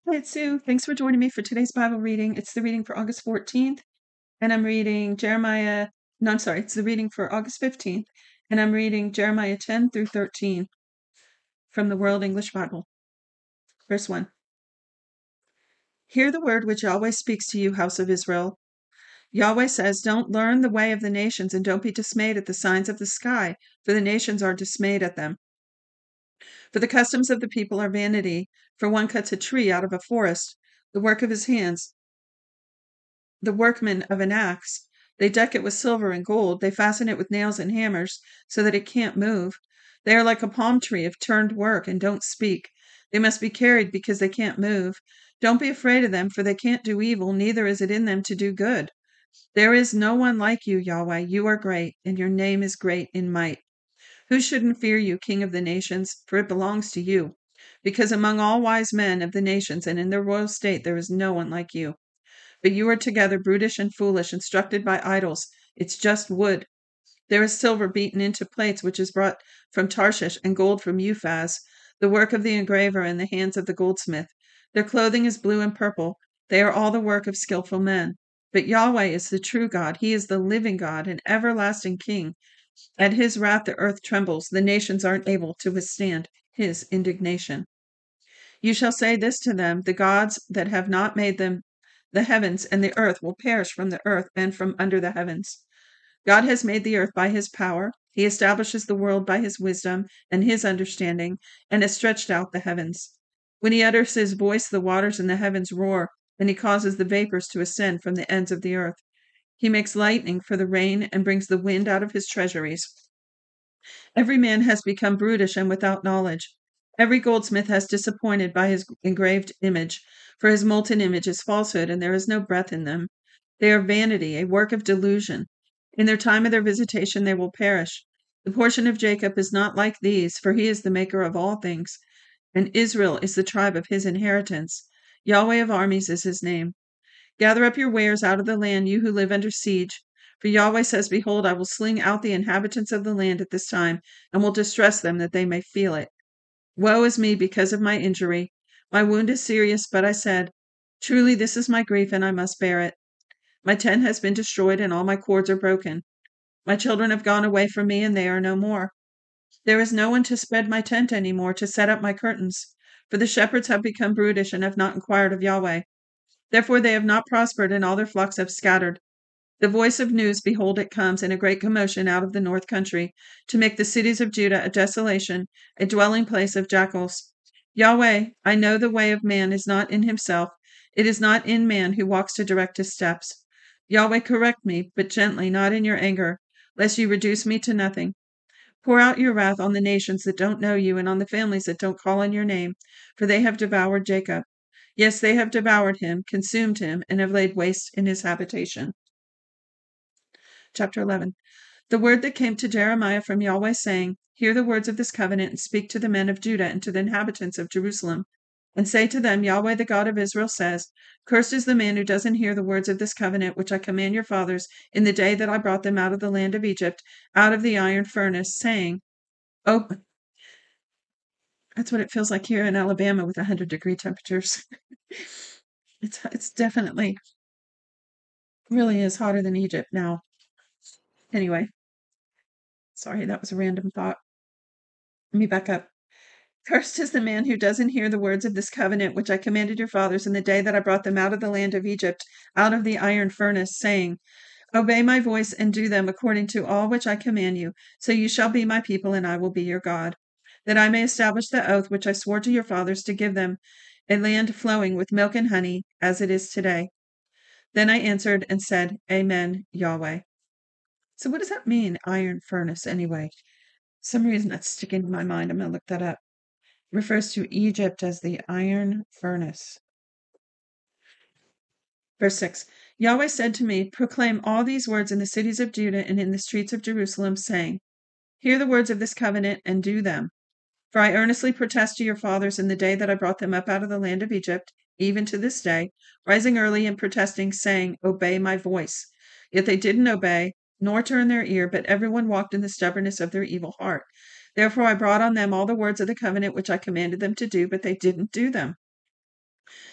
Hi, it's Sue. Thanks for joining me for today's Bible reading. It's the reading for August 14th, and I'm reading Jeremiah. No, I'm sorry, it's the reading for August 15th, and I'm reading Jeremiah 10 through 13 from the World English Bible. Verse 1. Hear the word which Yahweh speaks to you, house of Israel. Yahweh says, don't learn the way of the nations, and don't be dismayed at the signs of the sky, for the nations are dismayed at them. For the customs of the people are vanity, for one cuts a tree out of a forest, the work of his hands, the workman of an axe. They deck it with silver and gold. They fasten it with nails and hammers so that it can't move. They are like a palm tree of turned work and don't speak. They must be carried because they can't move. Don't be afraid of them, for they can't do evil, neither is it in them to do good. There is no one like you, Yahweh. You are great, and your name is great in might. Who shouldn't fear you, King of the nations? For it belongs to you. Because among all wise men of the nations and in their royal state there is no one like you. But you are together brutish and foolish, instructed by idols. It's just wood. There is silver beaten into plates, which is brought from Tarshish, and gold from Uphaz, the work of the engraver and the hands of the goldsmith. Their clothing is blue and purple. They are all the work of skillful men. But Yahweh is the true God. He is the living God, an everlasting King. At his wrath the earth trembles. The nations aren't able to withstand his indignation. You shall say this to them, the gods that have not made them, the heavens and the earth will perish from the earth and from under the heavens. God has made the earth by his power. He establishes the world by his wisdom and his understanding, and has stretched out the heavens. When he utters his voice, the waters in the heavens roar, and he causes the vapors to ascend from the ends of the earth. He makes lightning for the rain and brings the wind out of his treasuries. Every man has become brutish and without knowledge. Every goldsmith has disappointed by his engraved image, for his molten image is falsehood, and there is no breath in them. They are vanity, a work of delusion. In their time of their visitation they will perish. The portion of Jacob is not like these, for he is the maker of all things, and Israel is the tribe of his inheritance. Yahweh of armies is his name. Gather up your wares out of the land, you who live under siege. For Yahweh says, behold, I will sling out the inhabitants of the land at this time, and will distress them that they may feel it. Woe is me because of my injury. My wound is serious, but I said, truly this is my grief, and I must bear it. My tent has been destroyed, and all my cords are broken. My children have gone away from me, and they are no more. There is no one to spread my tent any more, to set up my curtains. For the shepherds have become brutish, and have not inquired of Yahweh. Therefore they have not prospered, and all their flocks have scattered. The voice of news, behold, it comes in a great commotion out of the north country, to make the cities of Judah a desolation, a dwelling place of jackals. Yahweh, I know the way of man is not in himself. It is not in man who walks to direct his steps. Yahweh, correct me, but gently, not in your anger, lest you reduce me to nothing. Pour out your wrath on the nations that don't know you, and on the families that don't call on your name, for they have devoured Jacob. Yes, they have devoured him, consumed him, and have laid waste in his habitation. Chapter 11. The word that came to Jeremiah from Yahweh, saying, hear the words of this covenant, and speak to the men of Judah and to the inhabitants of Jerusalem, and say to them, Yahweh the God of Israel says, cursed is the man who doesn't hear the words of this covenant, which I command your fathers in the day that I brought them out of the land of Egypt, out of the iron furnace, saying, oh, that's what it feels like here in Alabama with 100-degree temperatures. It's definitely really is hotter than Egypt now. Anyway, sorry, that was a random thought. Let me back up. Cursed is the man who doesn't hear the words of this covenant which I commanded your fathers in the day that I brought them out of the land of Egypt, out of the iron furnace, saying, obey my voice and do them according to all which I command you, so you shall be my people and I will be your God, that I may establish the oath which I swore to your fathers to give them, a land flowing with milk and honey, as it is today. Then I answered and said, Amen, Yahweh. So what does that mean, iron furnace, anyway? For some reason that's sticking to my mind. I'm going to look that up. It refers to Egypt as the iron furnace. Verse 6. Yahweh said to me, proclaim all these words in the cities of Judah and in the streets of Jerusalem, saying, hear the words of this covenant and do them. For I earnestly protest to your fathers in the day that I brought them up out of the land of Egypt, even to this day, rising early and protesting, saying, obey my voice. Yet they didn't obey, nor turn their ear, but everyone walked in the stubbornness of their evil heart. Therefore I brought on them all the words of the covenant which I commanded them to do, but they didn't do them.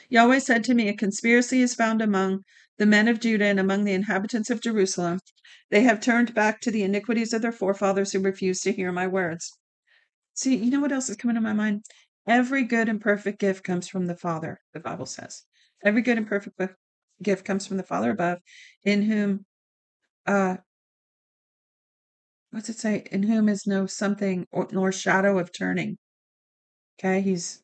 Yahweh said to me, a conspiracy is found among the men of Judah and among the inhabitants of Jerusalem. They have turned back to the iniquities of their forefathers who refused to hear my words. See, you know what else is coming to my mind? Every good and perfect gift comes from the Father, the Bible says. Every good and perfect gift comes from the Father above, in whom, what's it say? In whom is no something nor shadow of turning. Okay, he's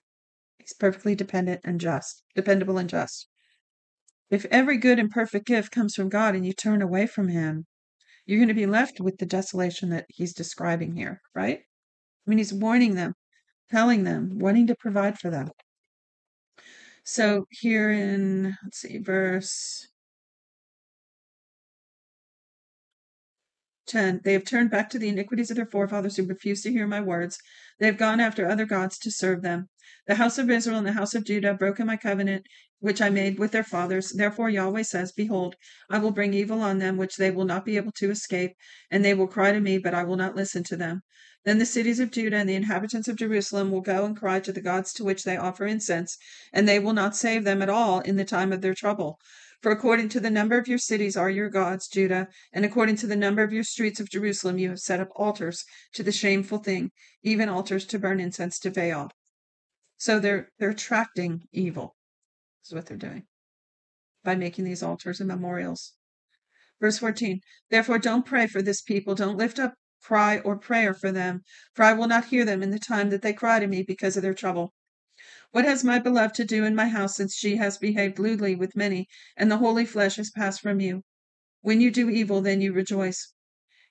perfectly dependable and just. If every good and perfect gift comes from God and you turn away from him, you're going to be left with the desolation that he's describing here, right? I mean, he's warning them, telling them, wanting to provide for them. So here in, let's see, verse 10, they have turned back to the iniquities of their forefathers who refused to hear my words. They have gone after other gods to serve them. The house of Israel and the house of Judah have broken my covenant, which I made with their fathers. Therefore Yahweh says, behold, I will bring evil on them, which they will not be able to escape, and they will cry to me, but I will not listen to them. Then the cities of Judah and the inhabitants of Jerusalem will go and cry to the gods to which they offer incense, and they will not save them at all in the time of their trouble. For according to the number of your cities are your gods, Judah, and according to the number of your streets of Jerusalem you have set up altars to the shameful thing, even altars to burn incense to Baal. So they're attracting evil, is what they're doing, by making these altars and memorials. Verse 14, therefore don't pray for this people, don't lift up cry or prayer for them, for I will not hear them in the time that they cry to me because of their trouble. What has my beloved to do in my house, since she has behaved lewdly with many, and the holy flesh has passed from you? When you do evil, then you rejoice.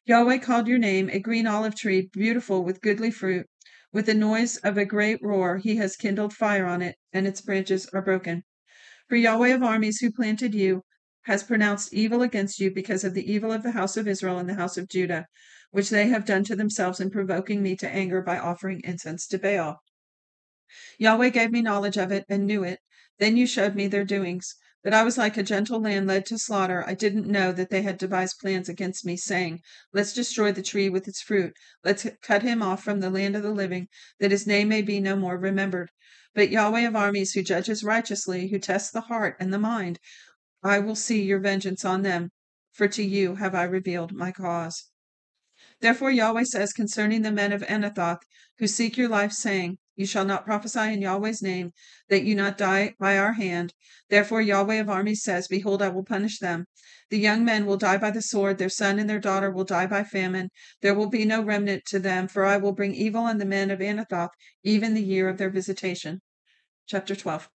Yahweh called your name a green olive tree, beautiful with goodly fruit. With the noise of a great roar, he has kindled fire on it, and its branches are broken. For Yahweh of armies, who planted you, has pronounced evil against you because of the evil of the house of Israel and the house of Judah, which they have done to themselves in provoking me to anger by offering incense to Baal. Yahweh gave me knowledge of it and knew it. Then you showed me their doings. But I was like a gentle lamb led to slaughter. I didn't know that they had devised plans against me, saying, let's destroy the tree with its fruit. Let's cut him off from the land of the living, that his name may be no more remembered. But Yahweh of armies, who judges righteously, who tests the heart and the mind, I will see your vengeance on them, for to you have I revealed my cause. Therefore Yahweh says concerning the men of Anathoth, who seek your life, saying, you shall not prophesy in Yahweh's name, that you not die by our hand. Therefore Yahweh of armies says, behold, I will punish them. The young men will die by the sword, their son and their daughter will die by famine. There will be no remnant to them, for I will bring evil on the men of Anathoth, even the year of their visitation. Chapter 12.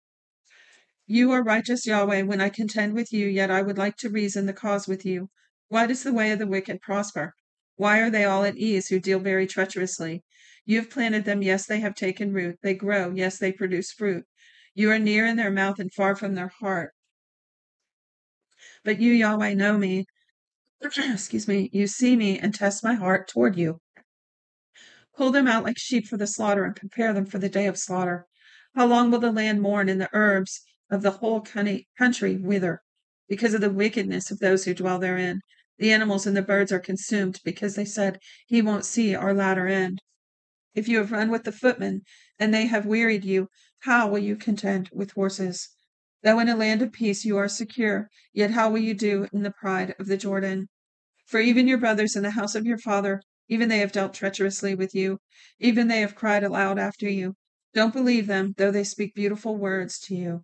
You are righteous, Yahweh. When I contend with you, yet I would like to reason the cause with you. Why does the way of the wicked prosper? Why are they all at ease who deal very treacherously? You have planted them, yes, they have taken root. They grow, yes, they produce fruit. You are near in their mouth and far from their heart. But you, Yahweh, know me. Excuse me. You see me and test my heart toward you. Pull them out like sheep for the slaughter and prepare them for the day of slaughter. How long will the land mourn and the herbs of the whole country wither? Because of the wickedness of those who dwell therein. The animals and the birds are consumed because they said, he won't see our latter end. If you have run with the footmen and they have wearied you, how will you contend with horses? Though in a land of peace you are secure, yet how will you do in the pride of the Jordan? For even your brothers in the house of your father, even they have dealt treacherously with you. Even they have cried aloud after you. Don't believe them, though they speak beautiful words to you.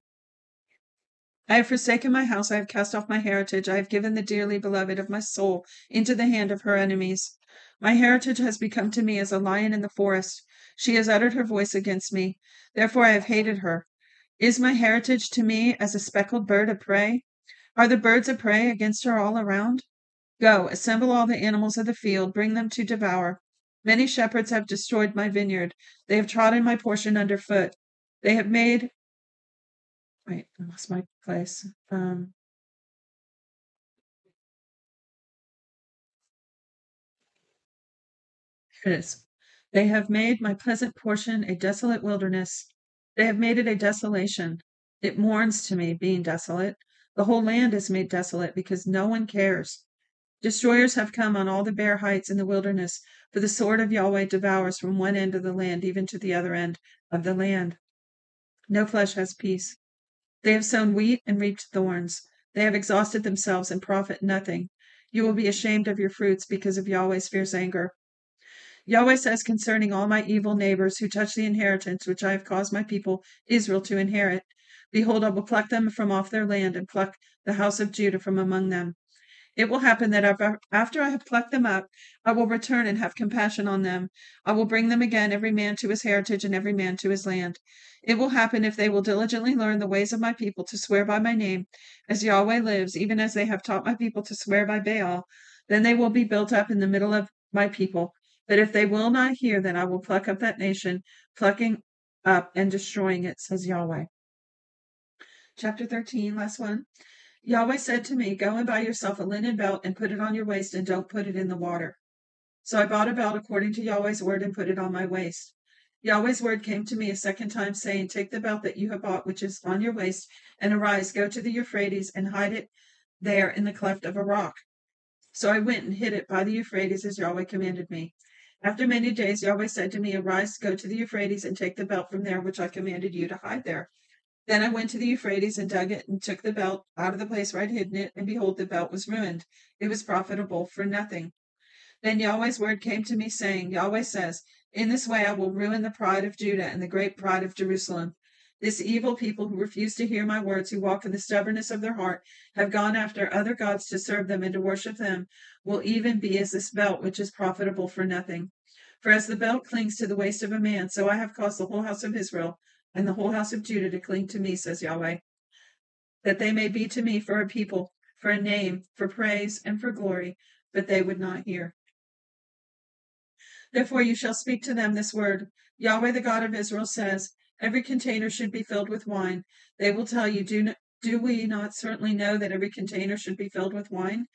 I have forsaken my house. I have cast off my heritage. I have given the dearly beloved of my soul into the hand of her enemies. My heritage has become to me as a lion in the forest. She has uttered her voice against me. Therefore I have hated her. Is my heritage to me as a speckled bird of prey? Are the birds of prey against her all around? Go, assemble all the animals of the field, bring them to devour. Many shepherds have destroyed my vineyard. They have trodden my portion underfoot. They have made. Wait, I lost my place. Here it is. They have made my pleasant portion a desolate wilderness. They have made it a desolation. It mourns to me, being desolate. The whole land is made desolate because no one cares. Destroyers have come on all the bare heights in the wilderness, for the sword of Yahweh devours from one end of the land even to the other end of the land. No flesh has peace. They have sown wheat and reaped thorns. They have exhausted themselves and profit nothing. You will be ashamed of your fruits because of Yahweh's fierce anger. Yahweh says concerning all my evil neighbors who touch the inheritance which I have caused my people Israel to inherit, behold, I will pluck them from off their land and pluck the house of Judah from among them. It will happen that after I have plucked them up, I will return and have compassion on them. I will bring them again, every man to his heritage and every man to his land. It will happen if they will diligently learn the ways of my people to swear by my name, as Yahweh lives, even as they have taught my people to swear by Baal, then they will be built up in the middle of my people. But if they will not hear, then I will pluck up that nation, plucking up and destroying it, says Yahweh. Chapter 13, last one. Yahweh said to me, go and buy yourself a linen belt and put it on your waist and don't put it in the water. So I bought a belt according to Yahweh's word and put it on my waist. Yahweh's word came to me a second time, saying, take the belt that you have bought, which is on your waist, and arise, go to the Euphrates and hide it there in the cleft of a rock. So I went and hid it by the Euphrates as Yahweh commanded me. After many days, Yahweh said to me, arise, go to the Euphrates and take the belt from there, which I commanded you to hide there. Then I went to the Euphrates and dug it and took the belt out of the place where I'd hidden it, and behold, the belt was ruined. It was profitable for nothing. Then Yahweh's word came to me, saying, Yahweh says, in this way I will ruin the pride of Judah and the great pride of Jerusalem. This evil people who refuse to hear my words, who walk in the stubbornness of their heart, have gone after other gods to serve them and to worship them, will even be as this belt, which is profitable for nothing. For as the belt clings to the waist of a man, so I have caused the whole house of Israel and the whole house of Judah to cling to me, says Yahweh, that they may be to me for a people, for a name, for praise, and for glory, but they would not hear. Therefore you shall speak to them this word. Yahweh, the God of Israel, says, every container should be filled with wine. They will tell you, do we not certainly know that every container should be filled with wine?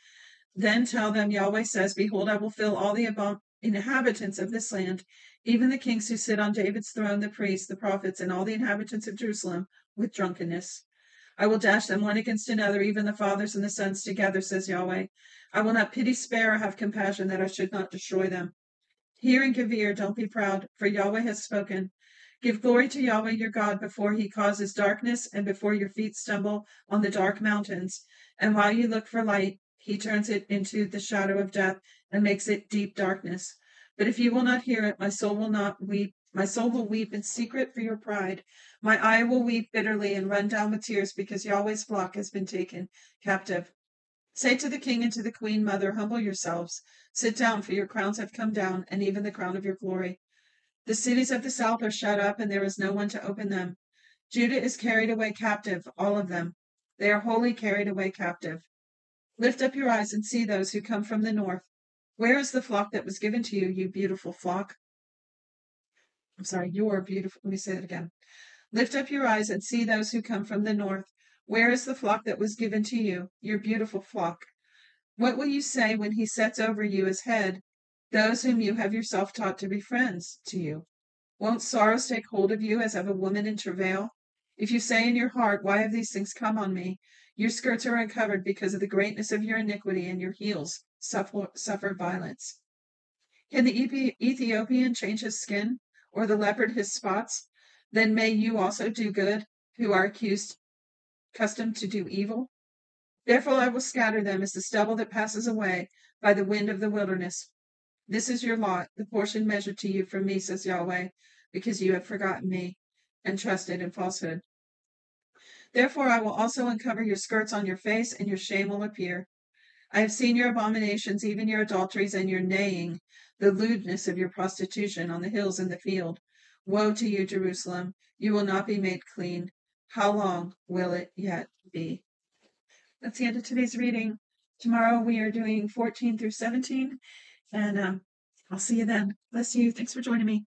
Then tell them, Yahweh says, behold, I will fill all the inhabitants of this land, even the kings who sit on David's throne, the priests, the prophets, and all the inhabitants of Jerusalem, with drunkenness. I will dash them one against another, even the fathers and the sons together, says Yahweh. I will not pity, spare, or have compassion, that I should not destroy them. Hear and give ear, don't be proud, for Yahweh has spoken. Give glory to Yahweh your God before he causes darkness and before your feet stumble on the dark mountains. And while you look for light, he turns it into the shadow of death and makes it deep darkness. But if you will not hear it, my soul will not weep. My soul will weep in secret for your pride. My eye will weep bitterly and run down with tears because Yahweh's flock has been taken captive. Say to the king and to the queen mother, humble yourselves. Sit down, for your crowns have come down, and even the crown of your glory. The cities of the south are shut up, and there is no one to open them. Judah is carried away captive, all of them. They are wholly carried away captive. Lift up your eyes and see those who come from the north. Where is the flock that was given to you, you beautiful flock? I'm sorry, your beautiful. Let me say that again. Lift up your eyes and see those who come from the north. Where is the flock that was given to you, your beautiful flock? What will you say when he sets over you as head those whom you have yourself taught to be friends to you? Won't sorrows take hold of you as of a woman in travail? If you say in your heart, why have these things come on me? Your skirts are uncovered because of the greatness of your iniquity, and your heels suffer violence. Can the Ethiopian change his skin, or the leopard his spots? Then may you also do good, who are accustomed to do evil. Therefore I will scatter them as the stubble that passes away by the wind of the wilderness. This is your lot, the portion measured to you from me, says Yahweh, because you have forgotten me and trusted in falsehood. Therefore I will also uncover your skirts on your face, and your shame will appear. I have seen your abominations, even your adulteries and your neighing, the lewdness of your prostitution on the hills and the field. Woe to you, Jerusalem! You will not be made clean. How long will it yet be? That's the end of today's reading. Tomorrow we are doing 14 through 17, and I'll see you then. Bless you. Thanks for joining me.